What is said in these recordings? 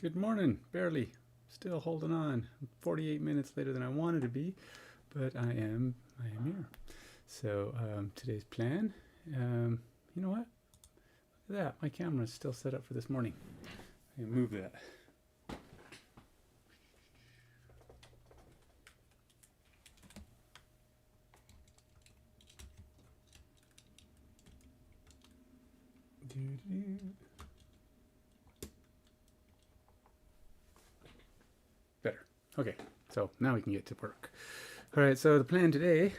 Good morning. Barely. Still holding on. 48 minutes later than I wanted to be, but I am here. So today's plan. You know what? Look at that. My camera is still set up for this morning. I can move that. Better. Okay. So now we can get to work. All right. So the plan today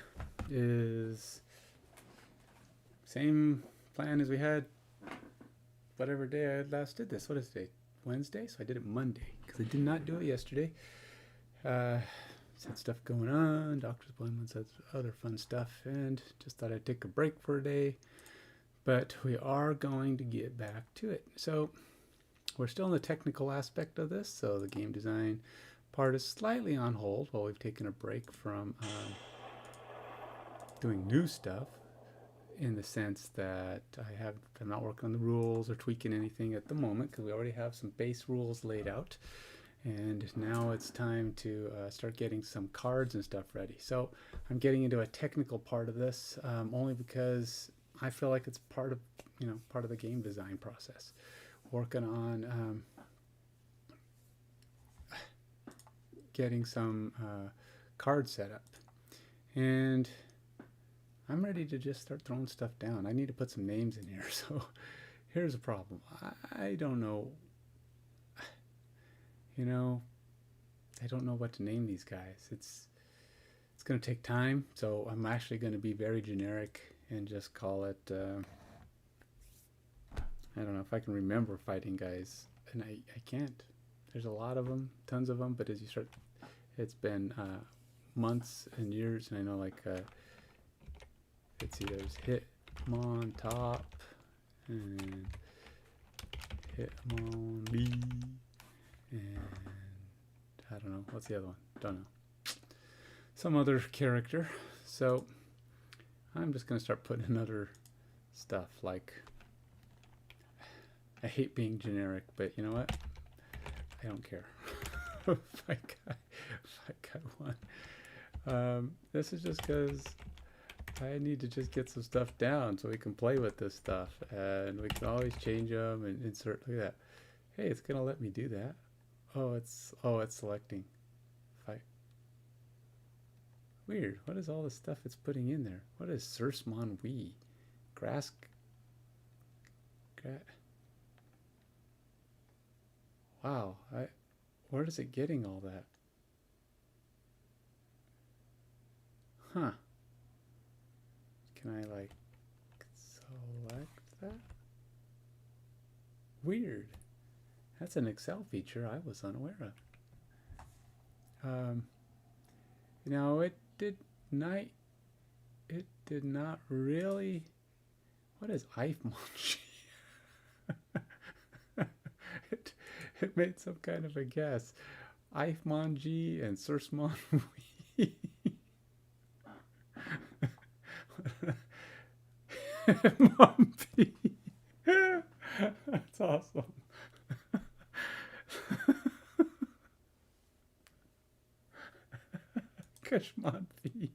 is same plan as we had whatever day I last did this. What is today? Wednesday? So I did it Monday because I did not do it yesterday. Had stuff going on, doctor's appointments, other fun stuff, and just thought I'd take a break for a day. But we are going to get back to it. So we're still in the technical aspect of this, so the game design part is slightly on hold while we've taken a break from doing new stuff, in the sense that I'm not working on the rules or tweaking anything at the moment because we already have some base rules laid out. And now it's time to start getting some cards and stuff ready. So I'm getting into a technical part of this only because I feel like it's part of the game design process. Working on getting some cards set up, and I'm ready to just start throwing stuff down. I need to put some names in here. So here's a problem. I don't know. I don't know what to name these guys. It's going to take time, so I'm actually going to be very generic and just call it. I don't know if I can remember fighting guys, and I can't. There's a lot of them, tons of them, but as you start, it's been months and years, and I know let's see, there's Hitmontop and Hitmonlee. And I don't know. What's the other one? Don't know. Some other character. So I'm just going to start putting in other stuff. Like, I hate being generic, but you know what? I don't care. Fight guy one. This is just because I need to just get some stuff down so we can play with this stuff. And we can always change them and insert. Look at that. Hey, it's going to let me do that. It's selecting fight. Weird. What is all the stuff it's putting in there? What is Sursmon-Wee? Grass. Wow. Where is it getting all that? Huh. Can I select that? Weird. That's an Excel feature I was unaware of. It did not really. What is Ifmonji? it made some kind of a guess. Ifmonji and Sursmon-Wee. Mumpy. That's awesome. Kashmanfi.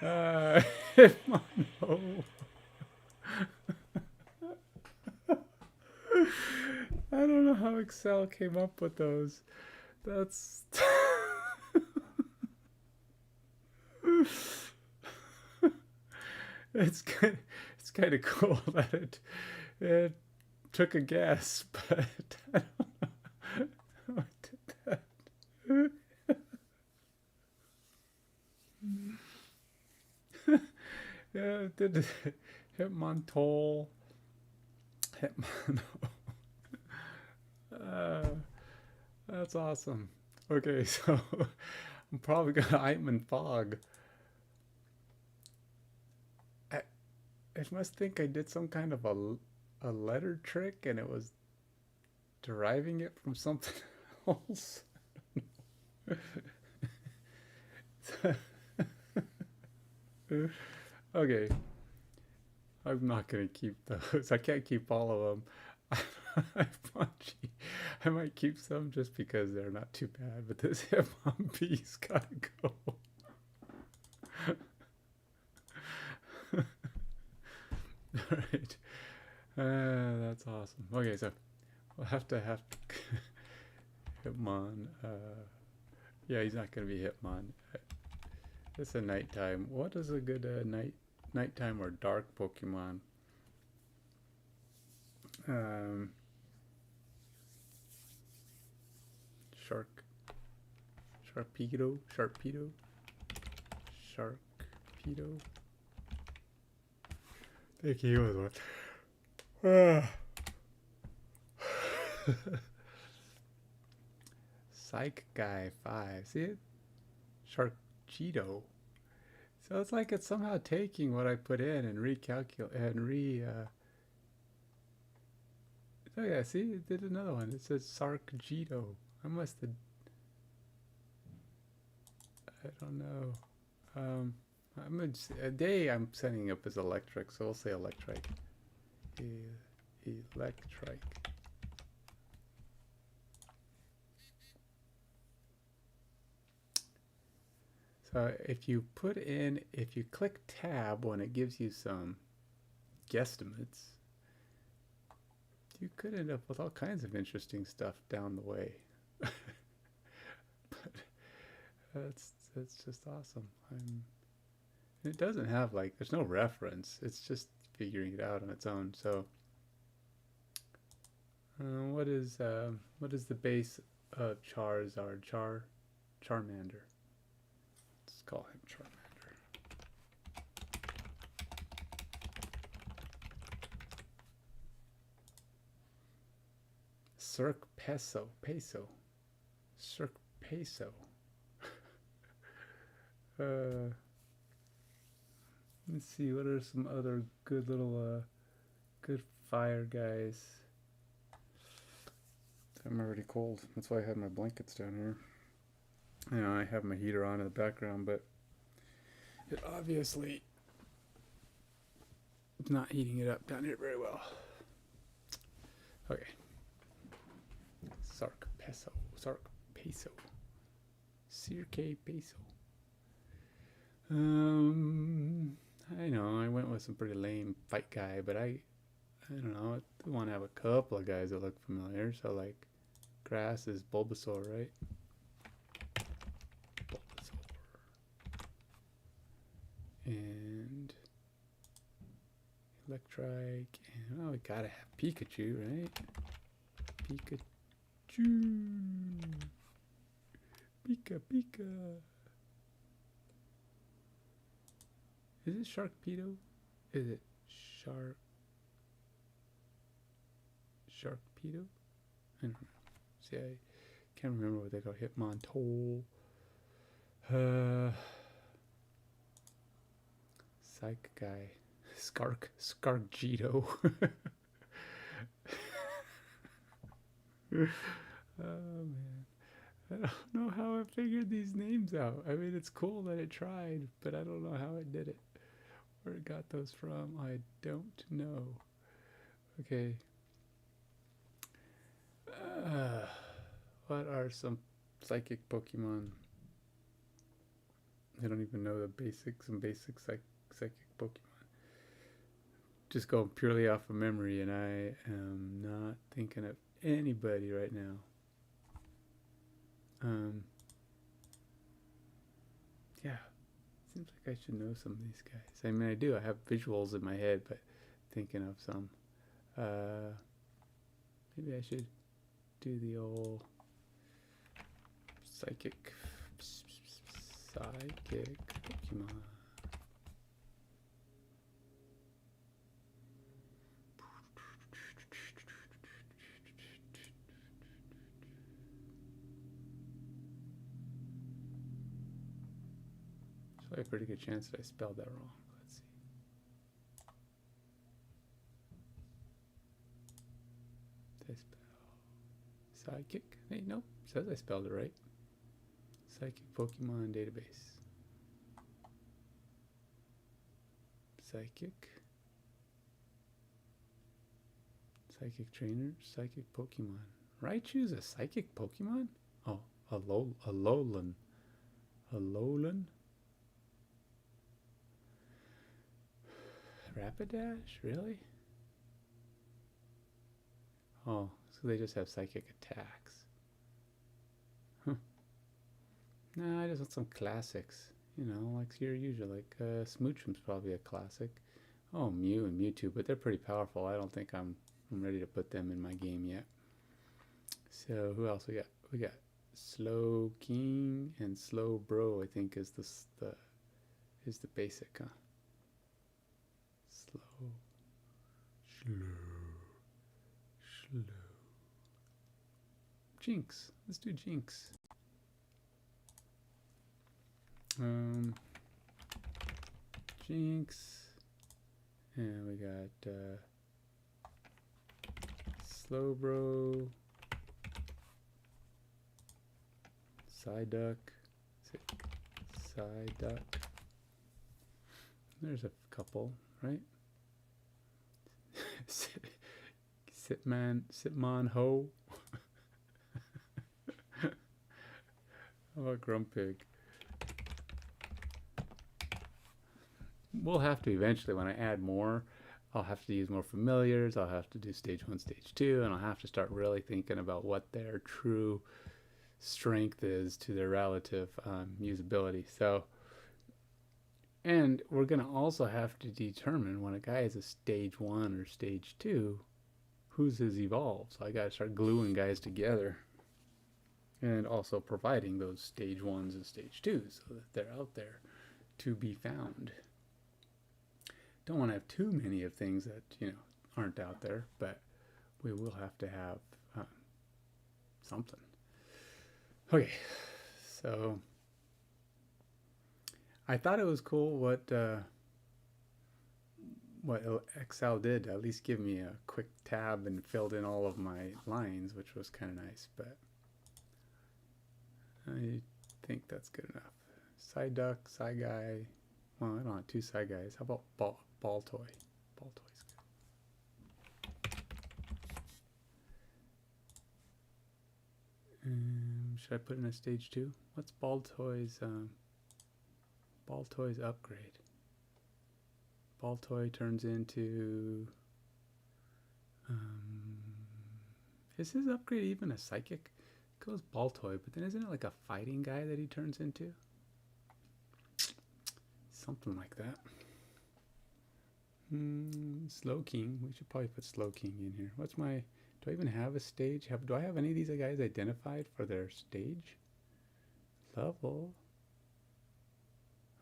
Hitmono. I don't know how Excel came up with those. That's it's kind of cool that it took a guess, but I don't know how it did that. Yeah, it did Hitmontol. Hitmono. That's awesome. Okay, so I'm probably gonna Eitman Fog. It must think I did some kind of a letter trick, and it was deriving it from something else. Okay, I'm not gonna keep those. I can't keep all of them. Punchy. I might keep some just because they're not too bad, but this Hitmonbee's gotta go. Alright. That's awesome. Okay, so we'll have to Hitmon. Yeah, he's not gonna be Hitmon. It's a nighttime. What is a good nighttime or dark Pokemon? Sharpedo. I think he was one. Psych Guy 5. See it? Cheeto. So it's like it's somehow taking what I put in and oh yeah, see, it did another one. It says Sarkjito. I must have. I don't know. I'm setting up as electric, so we'll say electric. Electric. So if you click tab when it gives you some guesstimates, you could end up with all kinds of interesting stuff down the way. But that's just awesome. It doesn't have there's no reference. It's just figuring it out on its own. So what is the base of Charizard? Charmander. Let's call him Charmander. Peso. Let's see, what are some other good little good fire guys? I'm already cold. That's why I have my blankets down here. You know, I have my heater on in the background, but it obviously is not heating it up down here very well. Okay. Sarkpeso. I know I went with some pretty lame fight guy, but I don't know. I want to have a couple of guys that look familiar. So like, grass is Bulbasaur, right? And Electrike, and we gotta have Pikachu, right? Pika. Is it Sharkpedo? Is it Sharkpedo? I don't know. See, I can't remember what they call Hitmontol. Psych guy. Skarkjito. Oh man. I don't know how I figured these names out. I mean, it's cool that it tried, but I don't know how it did it. Where it got those from, I don't know. Okay. What are some psychic Pokemon? I don't even know some basic psychic Pokemon. Just going purely off of memory, and I am not thinking of anybody right now. Yeah, seems like I should know some of these guys. I mean, I do. I have visuals in my head, but thinking of some. Maybe I should do the old psychic Pokemon. So I have a pretty good chance that I spelled that wrong. Let's see. Did I spell psychic? Hey, nope. Says I spelled it right. Psychic Pokemon database. Psychic trainer, psychic Pokemon. Raichu's a psychic Pokemon? Oh, Alolan. Alolan? Rapidash? Really? Oh, so they just have psychic attacks. Huh. Nah, I just want some classics. You know, like your usual. Like Smoochum's probably a classic. Oh, Mew and Mewtwo, but they're pretty powerful. I don't think I'm ready to put them in my game yet. So who else we got? We got Slow King and Slow Bro. I think is the basic, huh? Slow. Jinx. Let's do Jinx. Jinx. And we got Slowbro. Psyduck. Psyduck. There's a couple, right? Sitman Ho. How about Grumpig? We'll have to eventually, when I add more, I'll have to use more familiars, I'll have to do stage 1, stage 2, and I'll have to start really thinking about what their true strength is to their relative usability. So, and we're going to also have to determine when a guy is a stage 1 or stage 2, who's his evolved. So I got to start gluing guys together and also providing those stage 1s and stage 2s so that they're out there to be found. Don't want to have too many of things that, you know, aren't out there, but we will have to have something. Okay, so I thought it was cool what Excel did, at least give me a quick tab and filled in all of my lines, which was kind of nice, but I think that's good enough. Psyduck, Psyguy. Well, I don't have 2 Psyguys. How about Baltoy? Baltoy's good. Should I put in a stage 2? What's Baltoy's upgrade? Baltoy turns into is his upgrade even a psychic? It goes Baltoy, but then isn't it like a fighting guy that he turns into? Something like that. Slow King. We should probably put Slow King in here. What's my... Do I even have a stage? Do I have any of these guys identified for their stage level?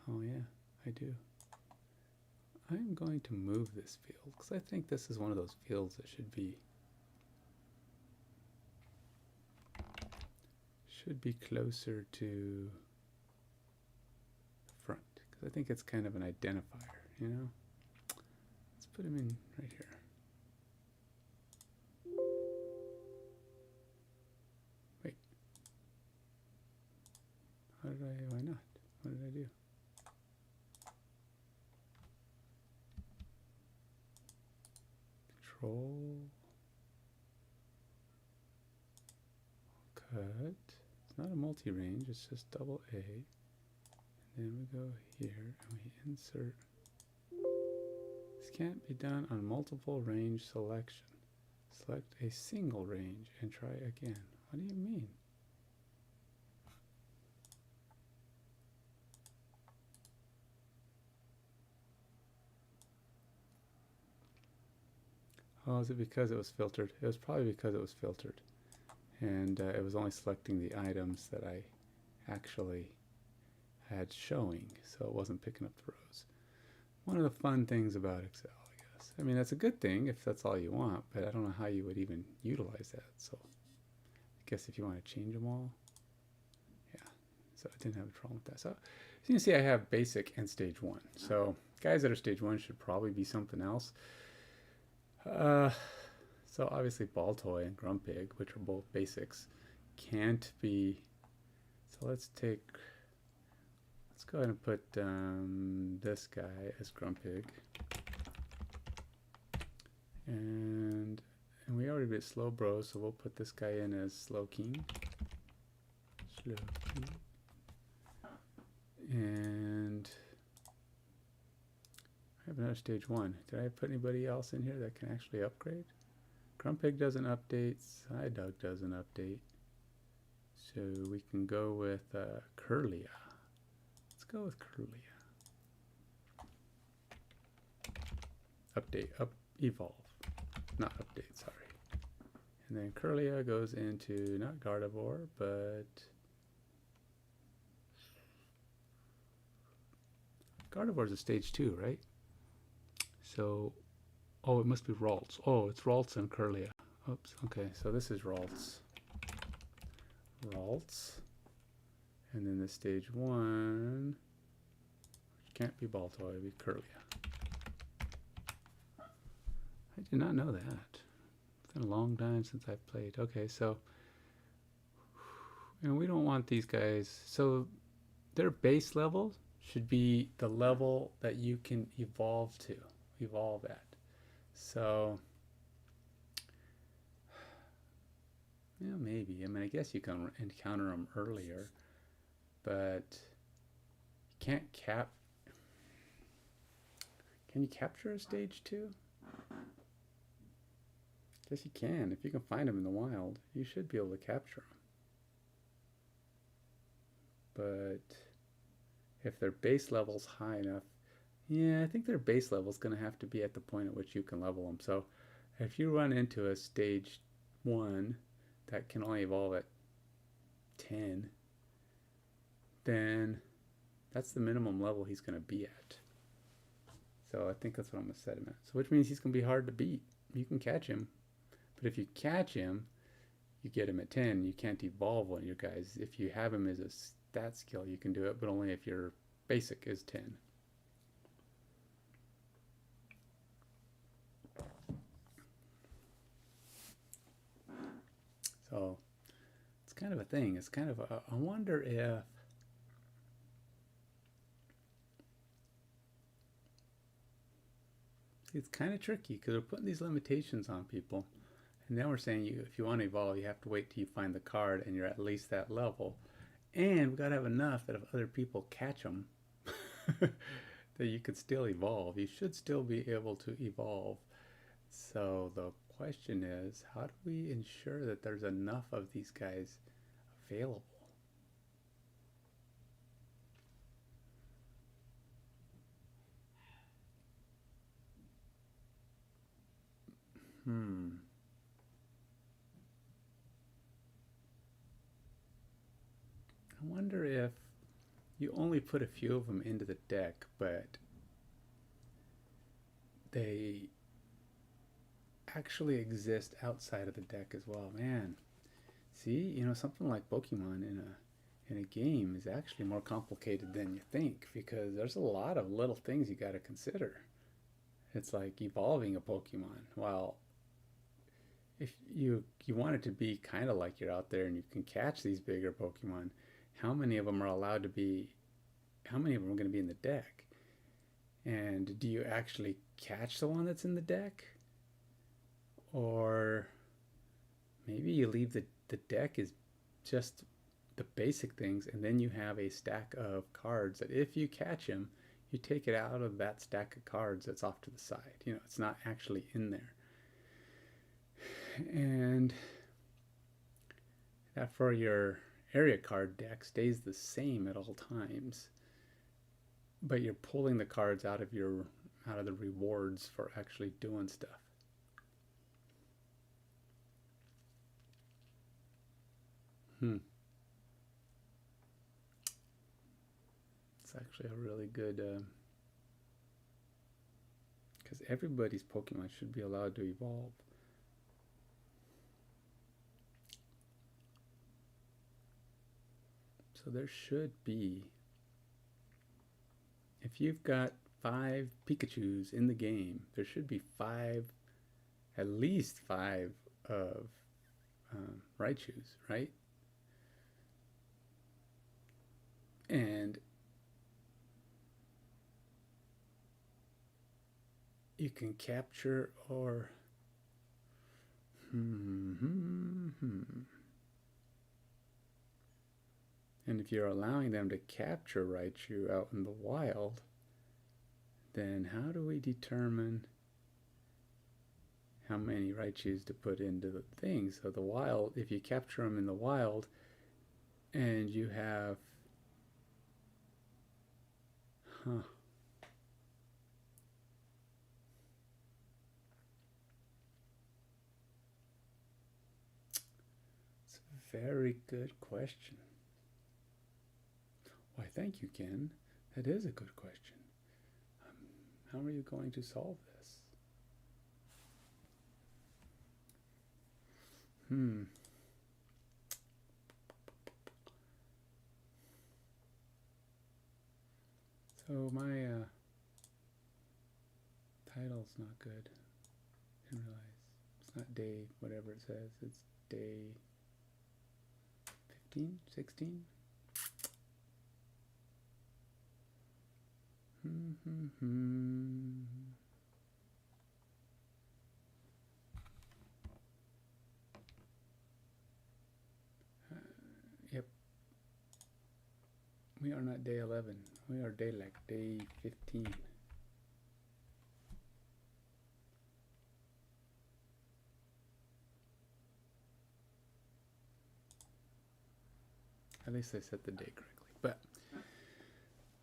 Oh yeah, I do. I'm going to move this field because I think this is one of those fields that should be closer to the front because I think it's kind of an identifier, you know. Let's put him in right here. Wait. Why not? What did I do? Control. Cut. It's not a multi-range, it's just double A. And then we go here and we insert. This can't be done on multiple range selection. Select a single range and try again. What do you mean? Oh, is it because it was filtered? It was probably because it was filtered. And it was only selecting the items that I actually had showing, so it wasn't picking up the rows. One of the fun things about Excel, I guess. I mean, that's a good thing if that's all you want, but I don't know how you would even utilize that. So I guess if you want to change them all, yeah. So I didn't have a problem with that. So as you can see, I have basic and stage 1. So guys that are stage 1 should probably be something else. So obviously Baltoy and Grumpig, which are both basics, can't be. So let's go ahead and put this guy as Grumpig, and And we already did Slowbro, so we'll put this guy in as Slowking. Slowking. And I have another stage 1. Did I put anybody else in here that can actually upgrade? Grumpig doesn't update. Psyduck doesn't update. So we can go with Kirlia. Let's go with Kirlia. Update, evolve. Not update, sorry. And then Kirlia goes into not Gardevoir, but Gardevoir's a stage 2, right? So, oh, it must be Ralts. Oh, it's Ralts and Kirlia. Oops, okay, so this is Ralts. Ralts. And then the stage 1, which can't be Baltoy, it'd be Kirlia. I did not know that. It's been a long time since I've played. Okay, so, and we don't want these guys, so their base level should be the level that you can evolve at. So, yeah, maybe. I mean, I guess you can encounter them earlier, but you can't can you capture a stage 2? Guess you can. If you can find them in the wild, you should be able to capture them. But if their base level's high enough, yeah, I think their base level's going to have to be at the point at which you can level them. So if you run into a stage 1 that can only evolve at 10, then that's the minimum level he's going to be at. So I think that's what I'm going to set him at. So which means he's going to be hard to beat. You can catch him, but if you catch him, you get him at 10. You can't evolve one of your guys. If you have him as a stat skill, you can do it, but only if your basic is 10. So it's kind of a thing. It's kind of a, I wonder if it's kind of tricky because we're putting these limitations on people. And then we're saying if you want to evolve, you have to wait till you find the card and you're at least that level. And we've got to have enough that if other people catch them, that you could still evolve. You should still be able to evolve. So the question is, how do we ensure that there's enough of these guys available? I wonder if you only put a few of them into the deck, but they actually exist outside of the deck as well. Man, see, you know, something like Pokemon in a game is actually more complicated than you think because there's a lot of little things you got to consider. It's like evolving a Pokemon. Well, if you want it to be kind of like you're out there and you can catch these bigger Pokemon, how many of them are allowed to be, how many of them are going to be in the deck? And do you actually catch the one that's in the deck? Or maybe you leave the deck is just the basic things, and then you have a stack of cards that if you catch them, you take it out of that stack of cards that's off to the side. You know, it's not actually in there. And that for your area card deck stays the same at all times, but you're pulling the cards out of the rewards for actually doing stuff. It's actually a really good, because everybody's Pokemon should be allowed to evolve. So there should be, if you've got 5 Pikachus in the game, there should be at least 5 of Raichus, right? And you can capture or And if you're allowing them to capture Raichu out in the wild, then how do we determine how many Raichus to put into the thing? So the wild, if you capture them in the wild and you have, it's a very good question. Why, thank you, Ken. That is a good question. How are you going to solve this? So my title's not good. Didn't realize. It's not day, whatever it says. It's day 15, 16? Yep. We are not day 11. We are day 15. At least I set the day correctly. But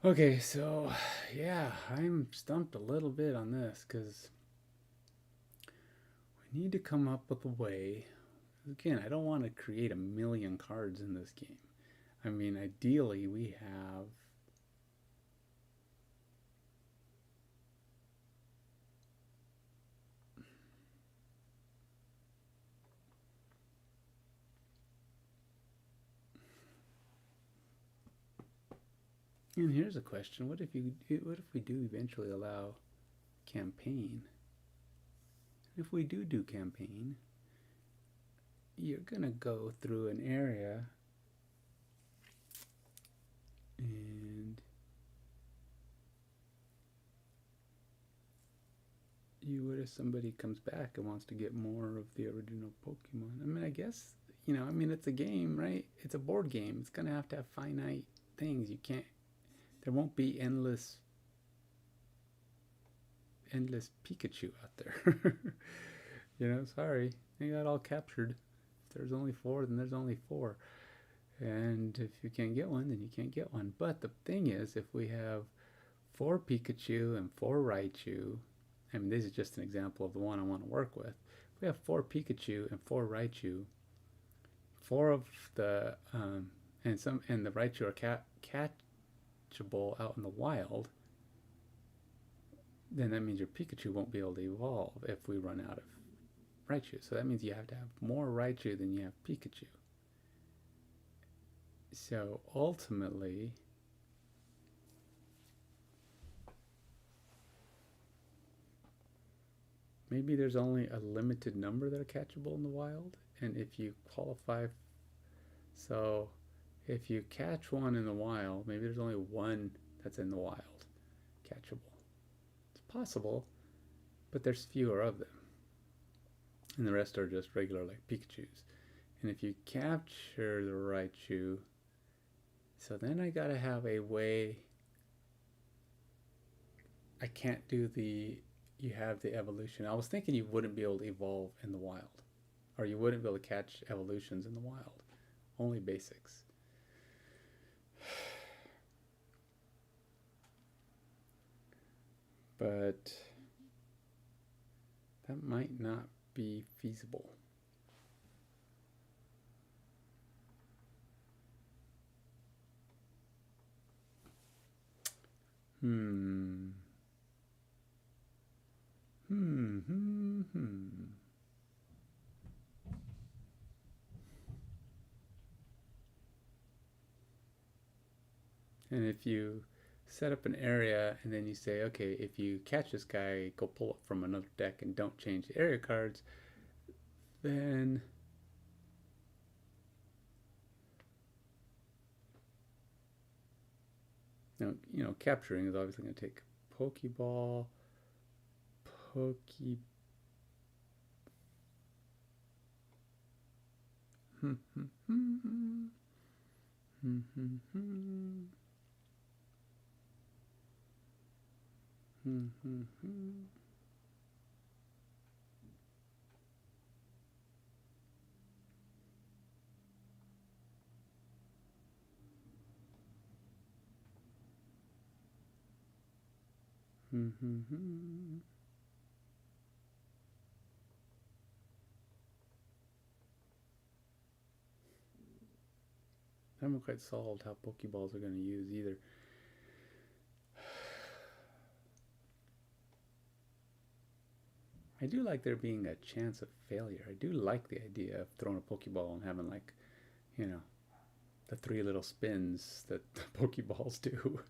okay, so yeah, I'm stumped a little bit on this because we need to come up with a way. Again, I don't want to create a million cards in this game. I mean, ideally we have and here's a question. What if we do eventually allow campaign? If we do campaign, you're gonna go through an area and you would if somebody comes back and wants to get more of the original Pokemon. I mean, I guess, you know, I mean, it's a game, right? It's a board game. It's gonna have to have finite things. You can't, there won't be endless Pikachu out there. You know, sorry, they got all captured. If there's only 4, then there's only 4. And if you can't get one, then you can't get one. But the thing is, if we have 4 Pikachu and 4 Raichu, I mean, this is just an example of the one I want to work with. If we have 4 Pikachu and 4 Raichu, 4 of the and the Raichu are catchable out in the wild, then that means your Pikachu won't be able to evolve if we run out of Raichu. So that means you have to have more Raichu than you have Pikachu. So ultimately, maybe there's only a limited number that are catchable in the wild, and if you qualify, so if you catch one in the wild, maybe there's only one that's in the wild catchable. It's possible, but there's fewer of them, and the rest are just regular like Pikachus. And if you capture the Raichu, so then I gotta have a way. I can't do the, you have the evolution. I was thinking you wouldn't be able to evolve in the wild, or you wouldn't be able to catch evolutions in the wild, only basics. But that might not be feasible. And if you set up an area and then you say, okay, if you catch this guy, go pull it from another deck and don't change the area cards, then you know, capturing is obviously going to take Pokeball, I haven't quite solved how Pokeballs are going to use either. I do like there being a chance of failure. I do like the idea of throwing a Pokeball and having, like, you know, the 3 little spins that the Pokeballs do.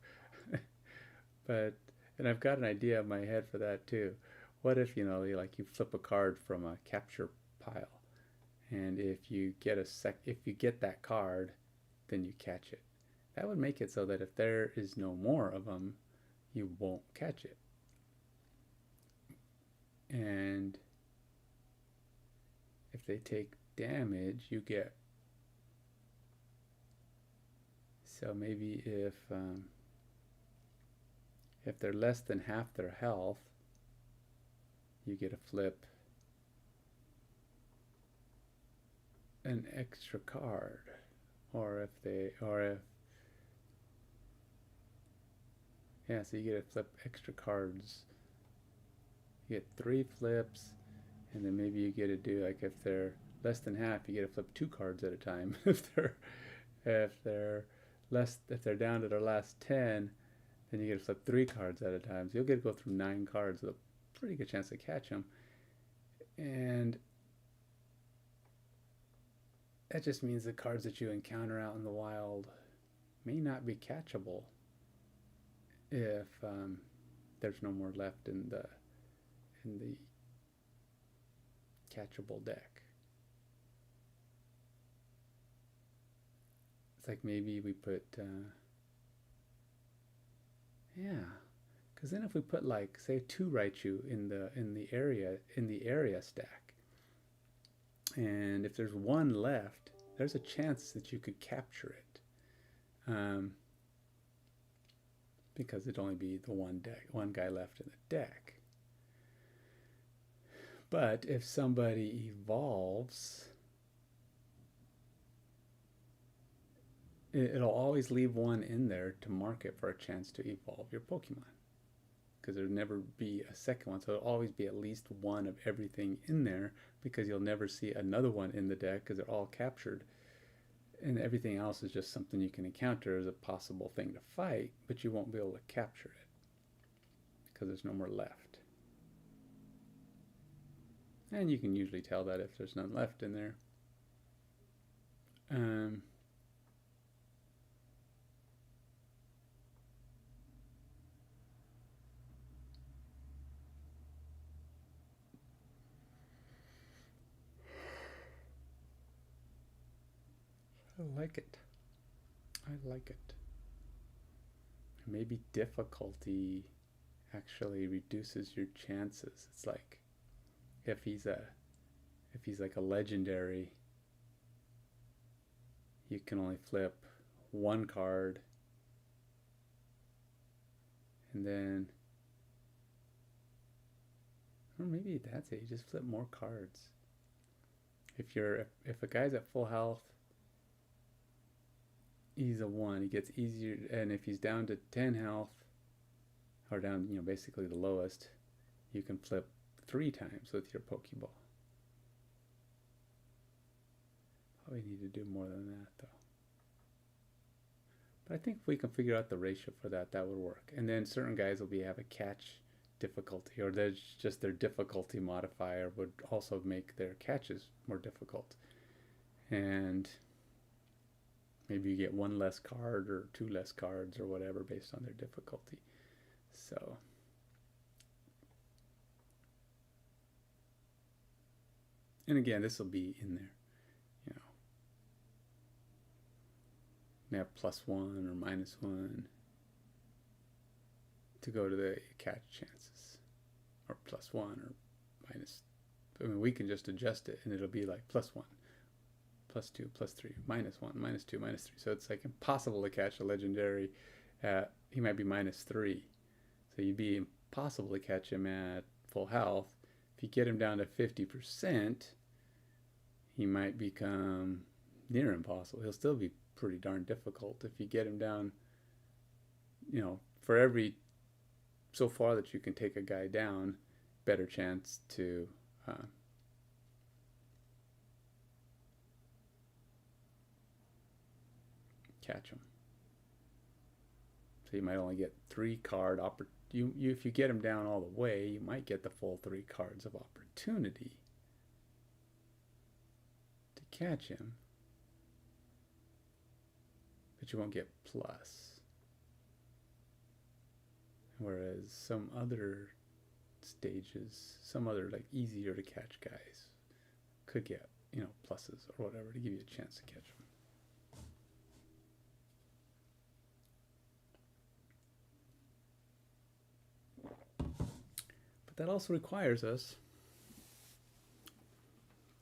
But, and I've got an idea in my head for that too. What if, you know, you flip a card from a capture pile, and if you get that card, then you catch it. That would make it so that if there is no more of them, you won't catch it. And if they take damage, you get. So maybe if they're less than half their health, you get a flip an extra card. Or yeah, so you get to flip extra cards. You get 3 flips, and then maybe you get to do, like, if they're less than half, you get to flip 2 cards at a time. if they're down to their last 10, then you get to flip 3 cards at a time. So you'll get to go through 9 cards with a pretty good chance to catch them. And that just means the cards that you encounter out in the wild may not be catchable if there's no more left in the catchable deck. It's like maybe we put yeah, because then if we put, like, say 2 Raichu in the area stack, and if there's 1 left, there's a chance that you could capture it, because it'd only be the one guy left in the deck. But if somebody evolves, it'll always leave 1 in there to mark it for a chance to evolve your Pokemon, because there'll never be a second one. So it'll always be at least 1 of everything in there, because you'll never see another one in the deck because they're all captured, and everything else is just something you can encounter as a possible thing to fight, but you won't be able to capture it because there's no more left. And you can usually tell that if there's none left in there. I like it. I like it. Maybe difficulty actually reduces your chances. It's like if he's like a legendary, you can only flip 1 card, and then, or maybe that's it, you just flip more cards. If a guy's at full health, he's a 1, he gets easier, and if he's down to 10 health, or down, basically the lowest, you can flip 3 times with your Pokeball. Probably need to do more than that, though. But I think if we can figure out the ratio for that, that would work. And then certain guys will have a catch difficulty, or there's just their difficulty modifier would also make their catches more difficult. And maybe you get 1 less card or 2 less cards or whatever based on their difficulty. So and again, this will be in there, they have +1 or -1 to go to the catch chances, or +1 or minus. I mean, we can just adjust it and it'll be like +1, +2, +3, -1, -2, -3. So it's like impossible to catch a legendary at, he might be -3. So you'd be impossible to catch him at full health. If you get him down to 50%, he might become near impossible. He'll still be pretty darn difficult. If you get him down, for every so far that you can take a guy down, better chance to catch him. So you might only get 3 card if you get him down all the way, you might get the full 3 cards of opportunity to catch him, but you won't get plus. Whereas some other stages, some other like easier to catch guys could get, pluses or whatever to give you a chance to catch them. But that also requires us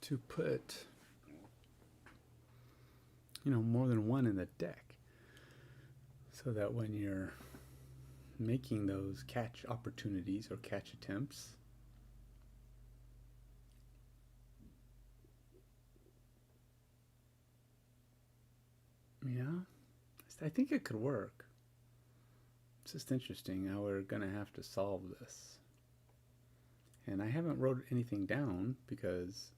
to put, more than one in the deck, so that when you're making those catch opportunities or catch attempts, I think it could work. It's just interesting how we're going to have to solve this. And I haven't wrote anything down because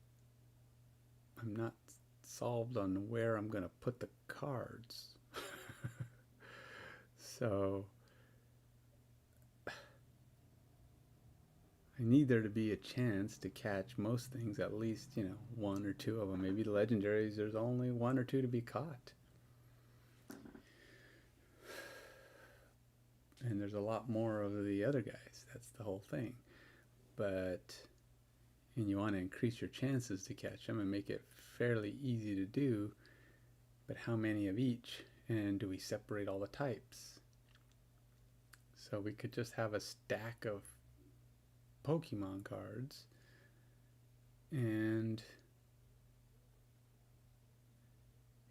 I'm not solved on where I'm going to put the cards. So I need there to be a chance to catch most things, at least, 1 or 2 of them. Maybe the legendaries, there's only 1 or 2 to be caught. And there's a lot more of the other guys. That's the whole thing. And you want to increase your chances to catch them and make it fairly easy to do. But how many of each? And do we separate all the types? So we could just have a stack of Pokemon cards, and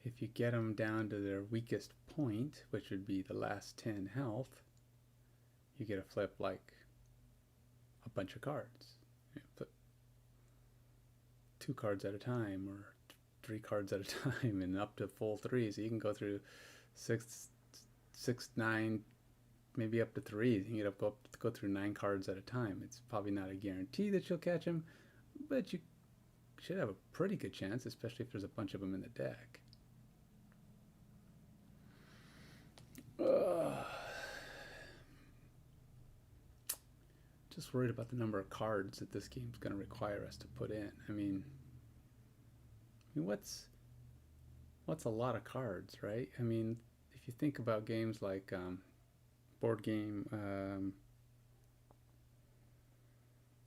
if you get them down to their weakest point, which would be the last 10 health, you get a flip like a bunch of cards. Flip 2 cards at a time or 3 cards at a time, and up to full 3. So you can go through 6, 9, maybe up to 3. You can go through 9 cards at a time. It's probably not a guarantee that you'll catch them, but you should have a pretty good chance, especially if there's a bunch of them in the deck. Just worried about the number of cards that this game's going to require us to put in. I mean, what's a lot of cards, right? I mean, if you think about games like board game,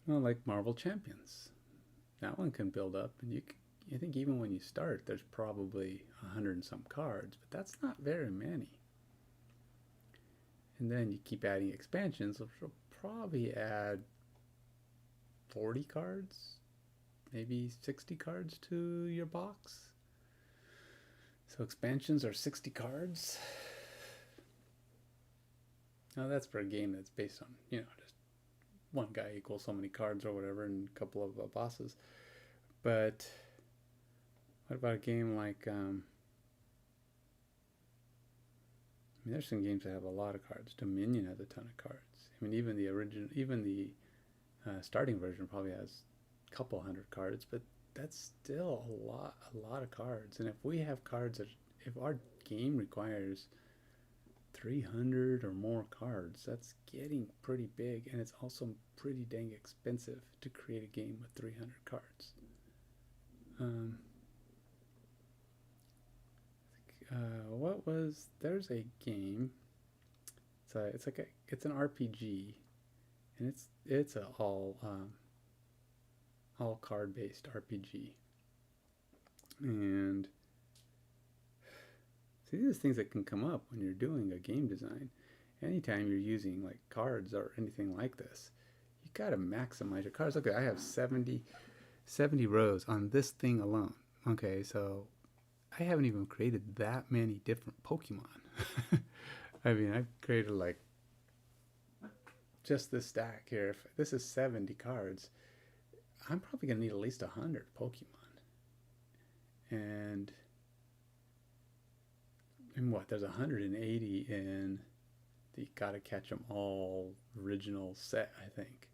like Marvel Champions, that one can build up, and I think even when you start, there's probably 100 and some cards, but that's not very many. And then you keep adding expansions, which will probably add 40 cards, maybe 60 cards to your box. So expansions are 60 cards. Now that's for a game that's based on, just one guy equals so many cards or whatever, and a couple of bosses. But what about a game like, there's some games that have a lot of cards. Dominion has a ton of cards. I mean, even the starting version probably has a couple hundred cards, but that's still a lot of cards. And if we have cards if our game requires 300 or more cards, that's getting pretty big, and it's also pretty dang expensive to create a game with 300 cards. There's a game, it's an RPG, and it's a all card based RPG. And see, these are things that can come up when you're doing a game design. Anytime you're using like cards or anything like this, you gotta maximize your cards. Okay, I have 70 rows on this thing alone. Okay, so I haven't even created that many different Pokemon. I mean, I've created like just this stack here. If this is 70 cards, I'm probably going to need at least 100 Pokemon. And what? There's 180 in the Gotta Catch 'em All original set, I think.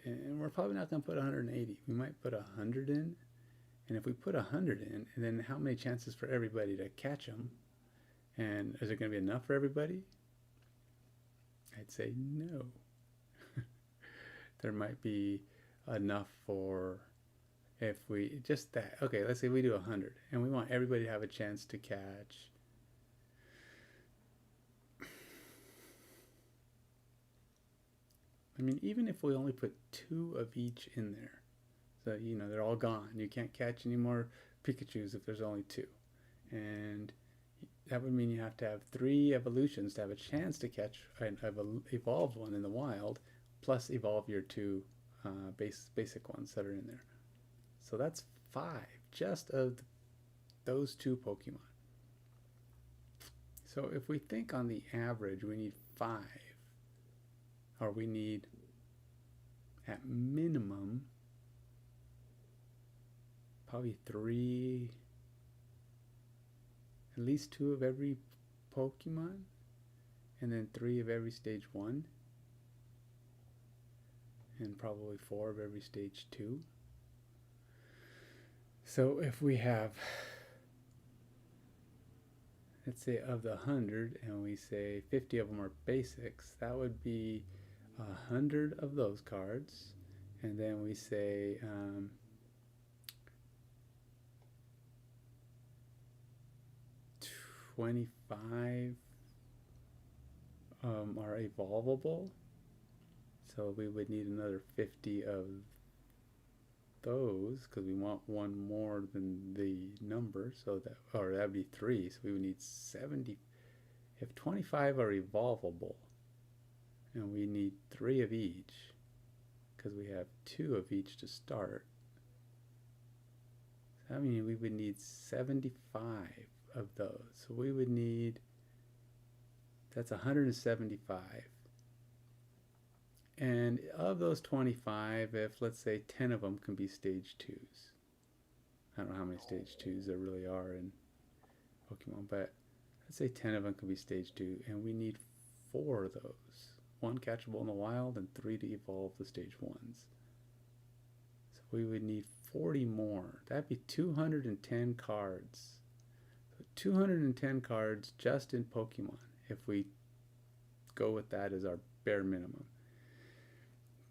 And we're probably not going to put 180. We might put 100 in. And if we put 100 in, and then how many chances for everybody to catch them? And is it going to be enough for everybody? I'd say no. There might be enough for, if we just that. Okay, let's say we do 100 and we want everybody to have a chance to catch. I mean, even if we only put 2 of each in there, so they're all gone. You can't catch any more Pikachus if there's only 2. And that would mean you have to have 3 evolutions to have a chance to catch an evolved one in the wild, plus evolve your 2 basic ones that are in there. So that's 5 just of those 2 Pokemon. So if we think on the average, we need 5, or we need at minimum probably 3, at least 2 of every Pokemon, and then 3 of every stage 1, and probably 4 of every stage 2. So if we have, let's say of the 100, and we say 50 of them are basics, that would be 100 of those cards, and then we say 25 are evolvable, so we would need another 50 of those because we want one more than the number, so that, or that'd be 3, so we would need 70. If 25 are evolvable and we need 3 of each because we have 2 of each to start, I mean we would need 75 of those. So we would need, that's 175. And of those 25, if let's say 10 of them can be stage 2s. I don't know how many stage 2s there really are in Pokemon, but let's say 10 of them can be stage 2, and we need 4 of those. 1 catchable in the wild and 3 to evolve the stage 1s. So we would need 40 more. That'd be 210 cards. 210 cards just in Pokemon if we go with that as our bare minimum.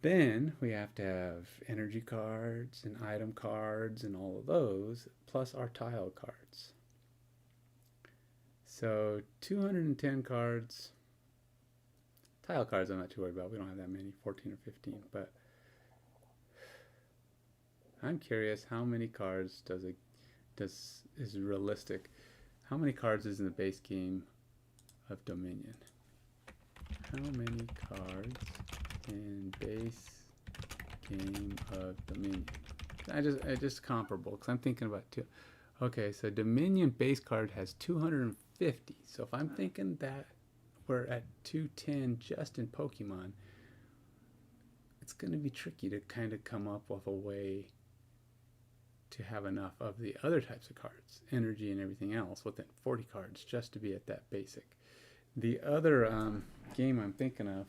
Then we have to have energy cards and item cards and all of those, plus our tile cards. So 210 cards. Tile cards I'm not too worried about. We don't have that many, 14 or 15, but I'm curious how many cards is realistic. How many cards is in the base game of Dominion? How many cards in base game of Dominion? I just comparable because I'm thinking about 2. Okay, so Dominion base card has 250. So if I'm thinking that we're at 210 just in Pokemon, it's going to be tricky to kind of come up with a way to have enough of the other types of cards, energy and everything else, within 40 cards just to be at that basic. The other game I'm thinking of,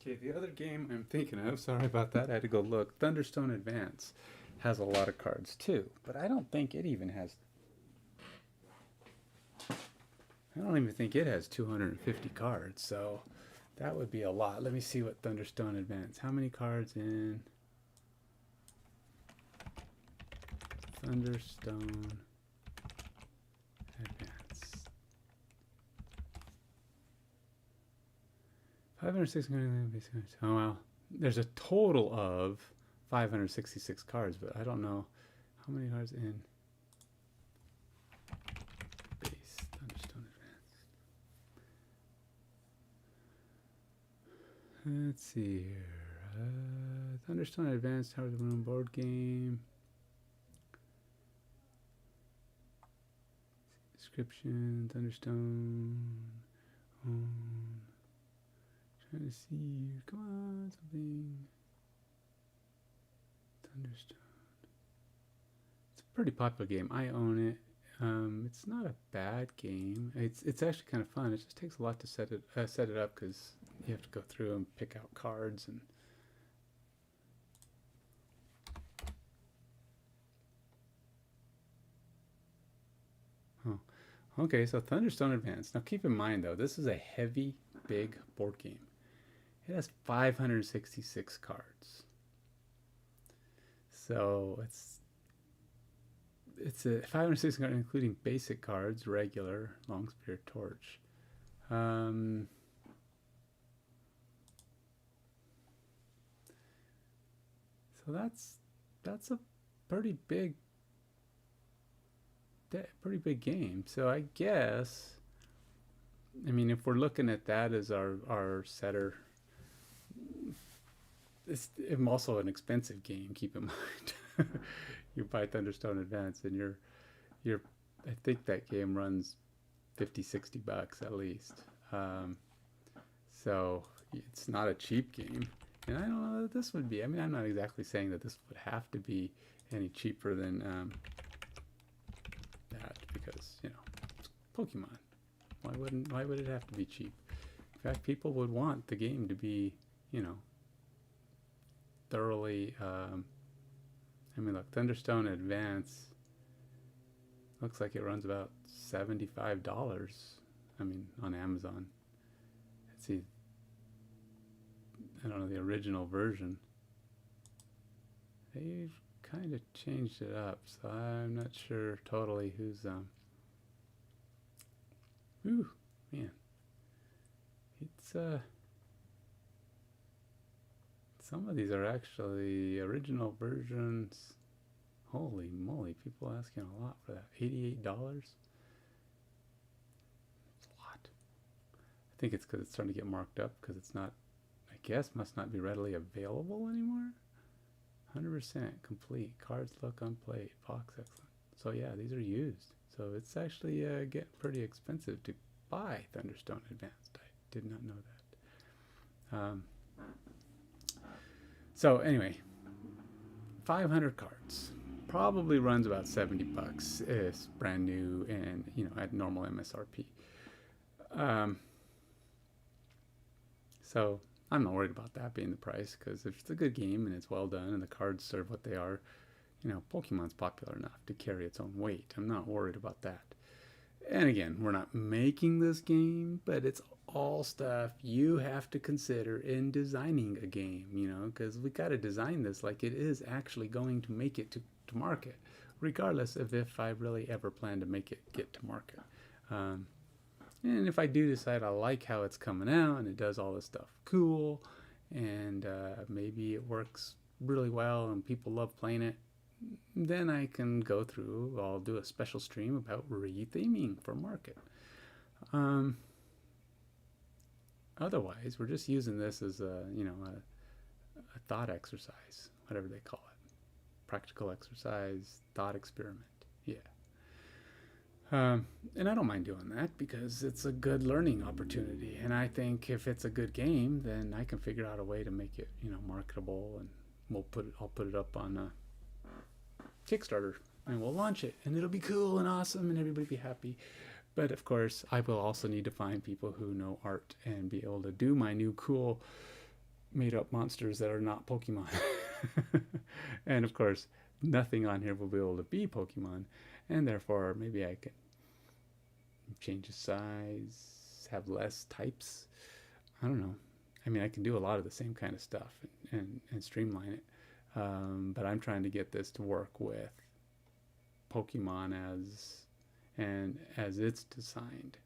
Okay, the other game I'm thinking of, sorry about that, I had to go look. Thunderstone Advance has a lot of cards too, but I don't think it even has. I don't even think it has 250 cards, so that would be a lot. Let me see what Thunderstone Advance. How many cards in Thunderstone Advance? 566. Oh well, there's a total of 566 cards, but I don't know how many cards in base Thunderstone Advance. Let's see here. Thunderstone Advance Tower of the Moon board game. Description, Thunderstone. Trying to see here. Come on, something. Thunderstone. It's a pretty popular game. I own it. It's not a bad game. It's actually kind of fun. It just takes a lot to set it up because you have to go through and pick out cards and. Oh, okay. So Thunderstone Advance. Now keep in mind though, this is a heavy, big board game. It has 566 cards. So it's a 560 card, including basic cards, regular, long spear, torch. So that's a pretty big game. So I guess, I mean, if we're looking at that as our setter, it's also an expensive game. Keep in mind, you buy Thunderstone Advance, and you're I think that game runs $50-$60 at least. So it's not a cheap game, and I don't know that this would be. I mean, I'm not exactly saying that this would have to be any cheaper than that, because you know, it's Pokemon. Why would it have to be cheap? In fact, people would want the game to be, you know, thoroughly. I mean, look, Thunderstone Advance looks like it runs about $75. I mean, on Amazon. Let's see. I don't know the original version. They've kind of changed it up, so I'm not sure totally who's Ooh, man. It's some of these are actually original versions. Holy moly, people asking a lot for that. $88? It's a lot. I think it's because it's starting to get marked up because it's not, I guess, must not be readily available anymore. 100% complete. Cards look unplayed. Box excellent. So yeah, these are used. So it's actually getting pretty expensive to buy Thunderstone Advanced. I did not know that. So anyway, 500 cards. Probably runs about $70. It's brand new and, you know, at normal MSRP. So I'm not worried about that being the price, because if it's a good game and it's well done and the cards serve what they are, you know, Pokemon's popular enough to carry its own weight. I'm not worried about that. And again, we're not making this game, but it's all stuff you have to consider in designing a game, you know, because we got to design this like it is actually going to make it to market, regardless of if I really ever plan to make it get to market. And if I do decide I like how it's coming out and it does all this stuff cool, and maybe it works really well and people love playing it, then I can go through, I'll do a special stream about re-theming for market. Otherwise, we're just using this as a, you know, a thought exercise, whatever they call it. Practical exercise, thought experiment. Yeah. And I don't mind doing that because it's a good learning opportunity. And I think if it's a good game, then I can figure out a way to make it, you know, marketable, and I'll put it up on Kickstarter, and we'll launch it, and it'll be cool and awesome, and everybody be happy. But of course, I will also need to find people who know art and be able to do my new cool made up monsters that are not Pokemon. And of course, nothing on here will be able to be Pokemon, and therefore maybe I can change the size, have less types. I don't know. I mean, I can do a lot of the same kind of stuff and streamline it. But I'm trying to get this to work with Pokemon as it's designed.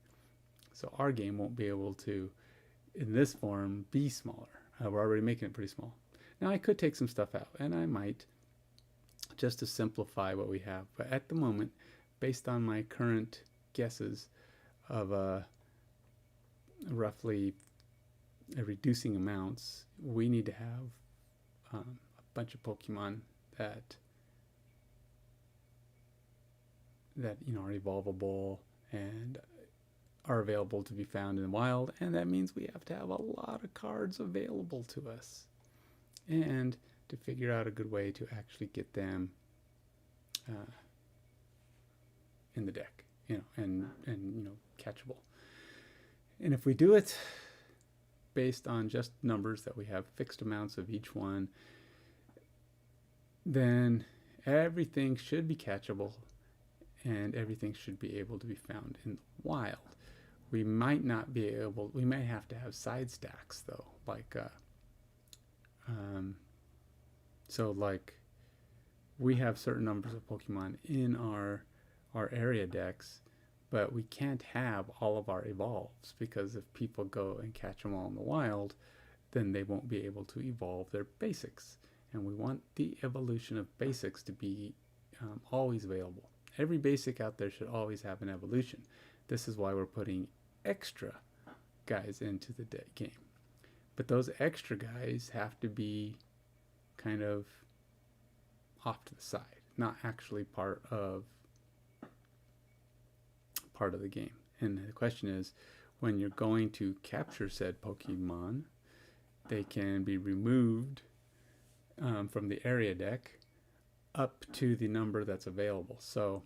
So our game won't be able to, in this form, be smaller. We're already making it pretty small. Now I could take some stuff out, and I might, just to simplify what we have. But at the moment, based on my current guesses of roughly reducing amounts, we need to have a bunch of Pokemon that are evolvable and are available to be found in the wild, and that means we have to have a lot of cards available to us, and to figure out a good way to actually get them in the deck, and catchable. And if we do it based on just numbers that we have fixed amounts of each one, then everything should be catchable and everything should be able to be found in the wild. We might not be able, we might have to have side stacks though, like we have certain numbers of Pokemon in our area decks, but we can't have all of our evolves, because if people go and catch them all in the wild, then they won't be able to evolve their basics. And we want the evolution of basics to be always available. Every basic out there should always have an evolution. This is why we're putting extra guys into the game. But those extra guys have to be kind of off to the side, not actually part of the game. And the question is, when you're going to capture said Pokemon, they can be removed from the area deck up to the number that's available. So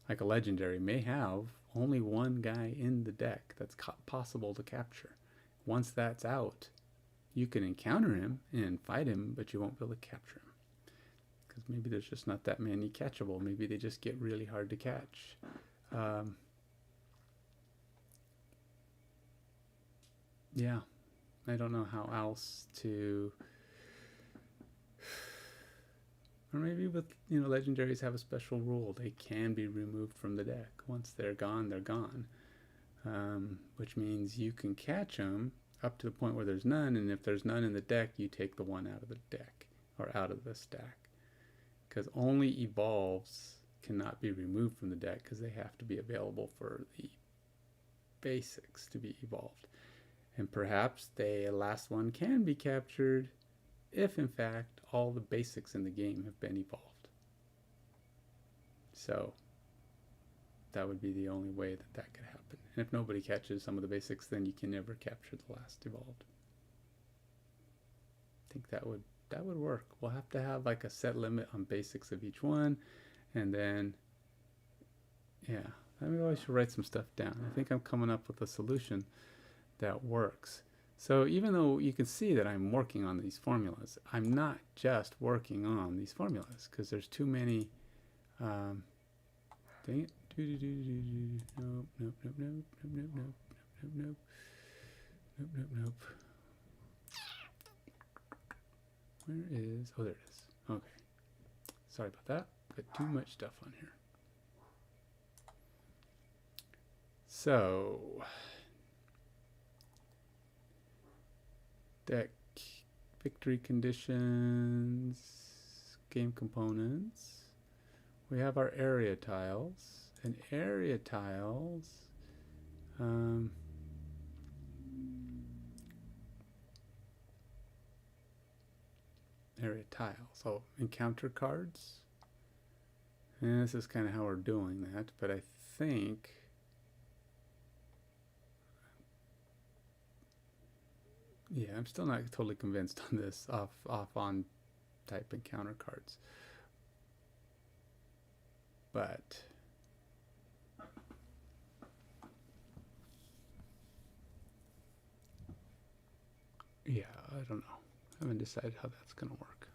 like a legendary may have only one guy in the deck that's possible to capture. Once that's out, you can encounter him and fight him, but you won't be able to capture him, because maybe there's just not that many catchable. Maybe they just get really hard to catch. Yeah, I don't know how else to. Or maybe with, legendaries have a special rule. They can be removed from the deck. Once they're gone, they're gone. Which means you can catch them up to the point where there's none, and if there's none in the deck, you take the one out of the deck, or out of the stack. Because only evolves cannot be removed from the deck, because they have to be available for the basics to be evolved. And perhaps the last one can be captured if, in fact, all the basics in the game have been evolved. So that would be the only way that could happen. And if nobody catches some of the basics, then you can never capture the last evolved. I think that would work. We'll have to have like a set limit on basics of each one, and then maybe I should write some stuff down. I think I'm coming up with a solution that works. So even though you can see that I'm working on these formulas, I'm not just working on these formulas, because there's too many. Dang it. Nope. Where is, oh, there it is. Okay. Sorry about that. Got too much stuff on here. So, deck, victory conditions, game components. We have our area tiles, and area tiles so encounter cards, and this is kind of how we're doing that, but I think I'm still not totally convinced on this off on type encounter cards, but Yeah, I don't know. I haven't decided how that's going to work.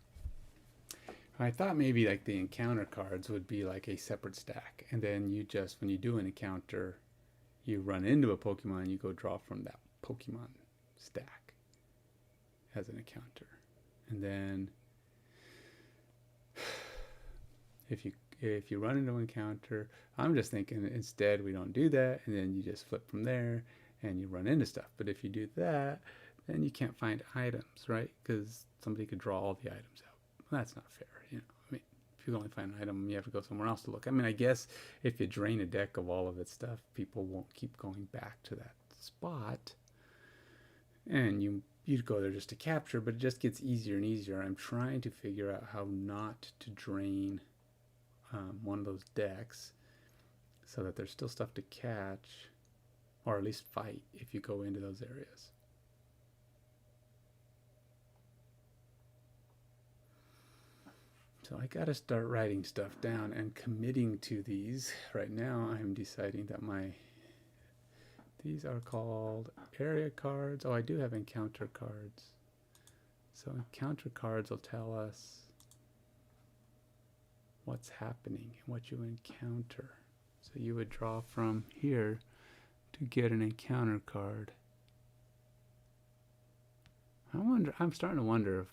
I thought maybe like the encounter cards would be like a separate stack. And then you just, when you do an encounter, you run into a Pokemon, you go draw from that Pokemon stack as an encounter. And then if you run into an encounter, I'm just thinking instead we don't do that, and then you just flip from there and you run into stuff. But if you do that, then you can't find items, right? Because somebody could draw all the items out. Well, that's not fair, you know. I mean, if you only find an item, you have to go somewhere else to look. I mean, I guess if you drain a deck of all of its stuff, people won't keep going back to that spot, and you'd go there just to capture, but it just gets easier and easier. I'm trying to figure out how not to drain one of those decks so that there's still stuff to catch, or at least fight if you go into those areas. So I gotta start writing stuff down and committing to these. Right now I'm deciding that these are called area cards. Oh, I do have encounter cards. So encounter cards will tell us what's happening and what you encounter. So you would draw from here to get an encounter card. I'm starting to wonder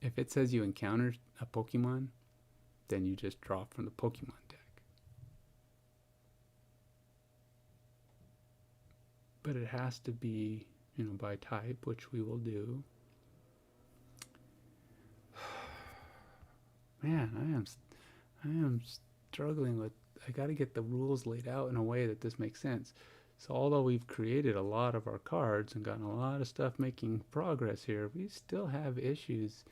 if it says you encountered a Pokemon, then you just draw from the Pokemon deck. But it has to be, by type, which we will do. Man, I am struggling with, I got to get the rules laid out in a way that this makes sense. So although we've created a lot of our cards and gotten a lot of stuff making progress here, we still have issues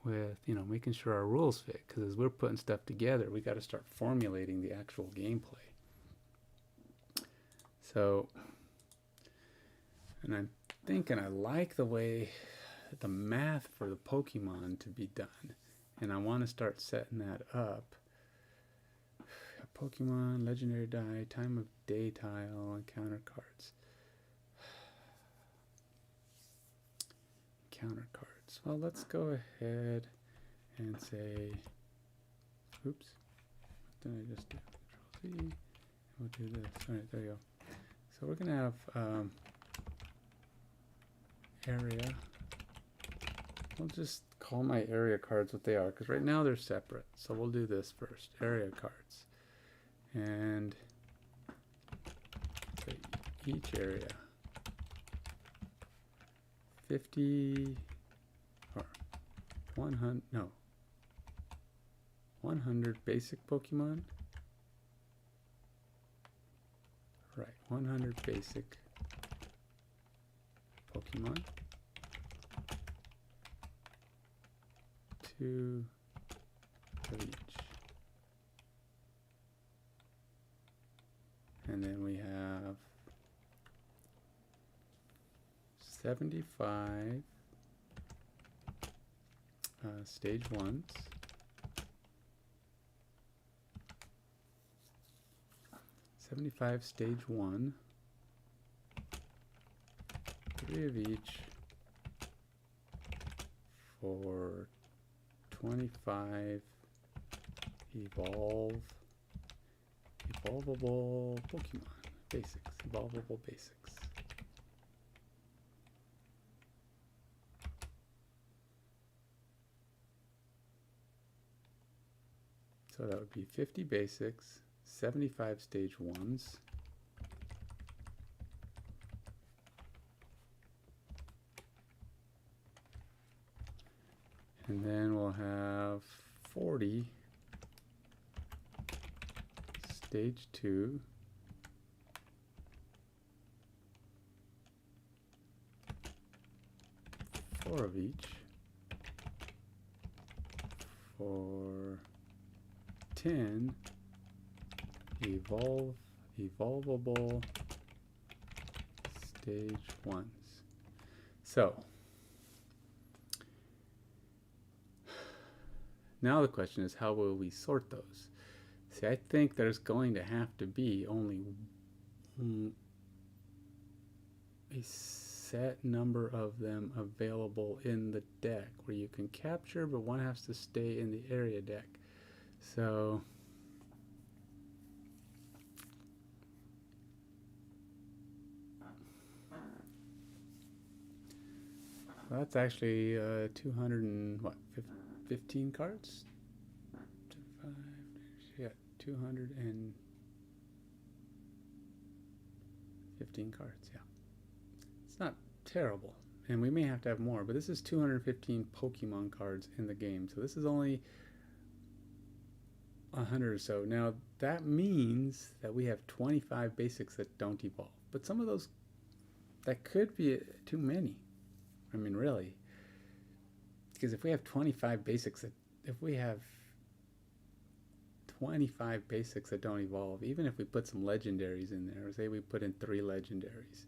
with, making sure our rules fit, because as we're putting stuff together, we got to start formulating the actual gameplay. So, and I'm thinking I like the way the math for the Pokemon to be done, and I want to start setting that up. Pokemon, legendary die, time of day tile, encounter cards. Encounter cards. Well, let's go ahead and say, oops, what did I just do? Control Z, we'll do this. All right, there you go. So we're going to have area. I'll just call my area cards what they are, because right now they're separate. So we'll do this first, area cards. And so each area 50 or 100, no, 100 basic Pokemon. Right, 100 basic Pokemon. 2 of each. And then we have 75 stage 1s, 75 stage 1, 3 of each for 25 evolvable Pokemon. Basics. Evolvable basics. So that would be 50 basics, 75 stage 1s, and then we'll have 40 stage 2, 4 of each for 10 evolvable stage 1s. So now the question is, how will we sort those? See, I think there's going to have to be only a set number of them available in the deck where you can capture, but one has to stay in the area deck. So that's actually 15 cards? Yeah, 215 cards, yeah. It's not terrible. And we may have to have more, but this is 215 Pokemon cards in the game. So this is only 100 or so. Now, that means that we have 25 basics that don't evolve. But some of those, that could be too many. I mean, really. Because if we have 25 basics if we have 25 basics that don't evolve, even if we put some legendaries in there, say we put in 3 legendaries,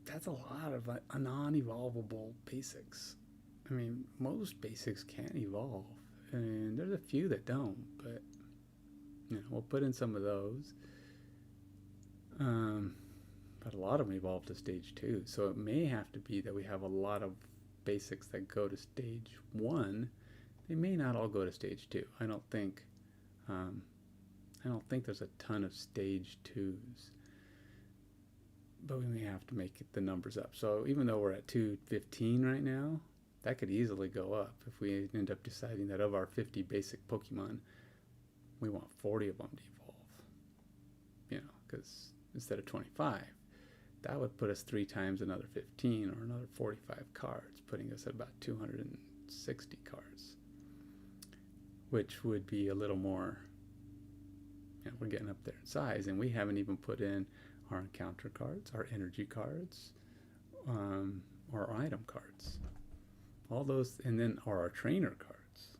that's a lot of non-evolvable basics. I mean, most basics can't evolve, and there's a few that don't, but we'll put in some of those. But a lot of them evolve to stage 2, so it may have to be that we have a lot of basics that go to stage 1. They may not all go to stage 2. I don't think there's a ton of stage 2s, but we may have to make the numbers up. So even though we're at 215 right now, that could easily go up if we end up deciding that of our 50 basic Pokemon, we want 40 of them to evolve. Because instead of 25, that would put us 3 times another 15 or another 45 cards, putting us at about 260 cards, which would be a little more, we're getting up there in size, and we haven't even put in our encounter cards, our energy cards, our item cards, all those, and then our trainer cards.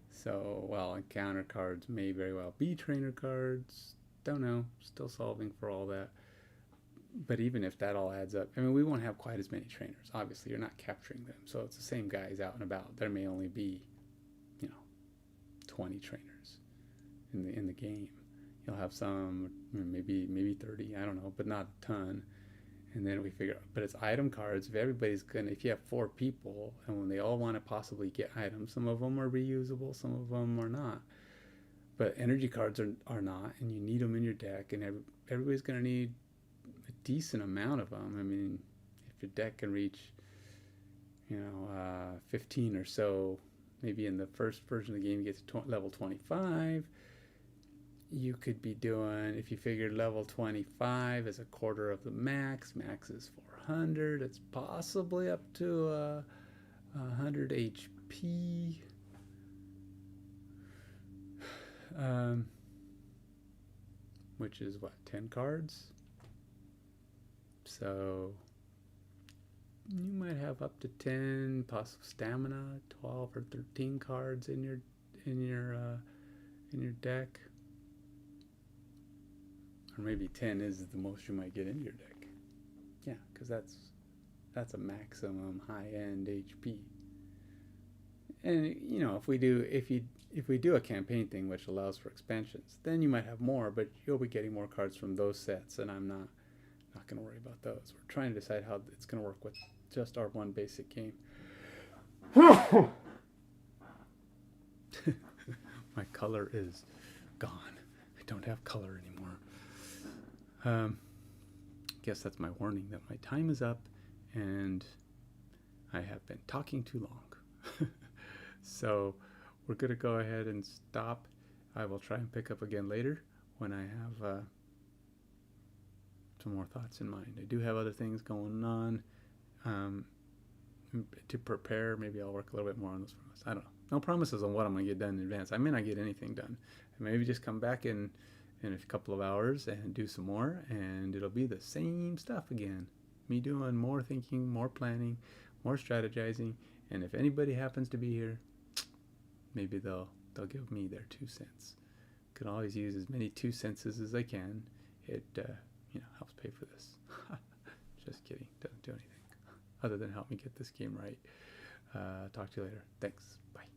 So while encounter cards may very well be trainer cards, don't know, still solving for all that. But even if that all adds up, I mean, we won't have quite as many trainers. Obviously, you're not capturing them, so it's the same guys out and about. There may only be, 20 trainers in the game. You'll have some, maybe 30, I don't know, but not a ton. And then we figure out, but it's item cards. If you have 4 people, and when they all want to possibly get items, some of them are reusable, some of them are not. But energy cards are not, and you need them in your deck, and everybody's going to need a decent amount of them. I mean, if your deck can reach, 15 or so, maybe in the first version of the game you get to level 25, you could be doing, if you figured level 25 is a quarter of the max is 400, it's possibly up to 100 HP. Which is what, 10 cards? So you might have up to 10 possible stamina, 12 or 13 cards in your deck. Or maybe 10 is the most you might get in your deck. Yeah, because that's a maximum high-end HP. And if we do a campaign thing which allows for expansions, then you might have more, but you'll be getting more cards from those sets, and I'm not going to worry about those. We're trying to decide how it's going to work with just our one basic game. My color is gone. I don't have color anymore. Guess that's my warning that my time is up and I have been talking too long. So we're going to go ahead and stop. I will try and pick up again later when I have some more thoughts in mind. I do have other things going on to prepare. Maybe I'll work a little bit more on those promises. I don't know. No promises on what I'm going to get done in advance. I may not get anything done. Maybe just come back in a couple of hours and do some more, and it'll be the same stuff again. Me doing more thinking, more planning, more strategizing, and if anybody happens to be here, maybe they'll give me their 2 cents. Can always use as many 2 cents as I can. It helps pay for this. Just kidding. Doesn't do anything other than help me get this game right. Talk to you later. Thanks. Bye.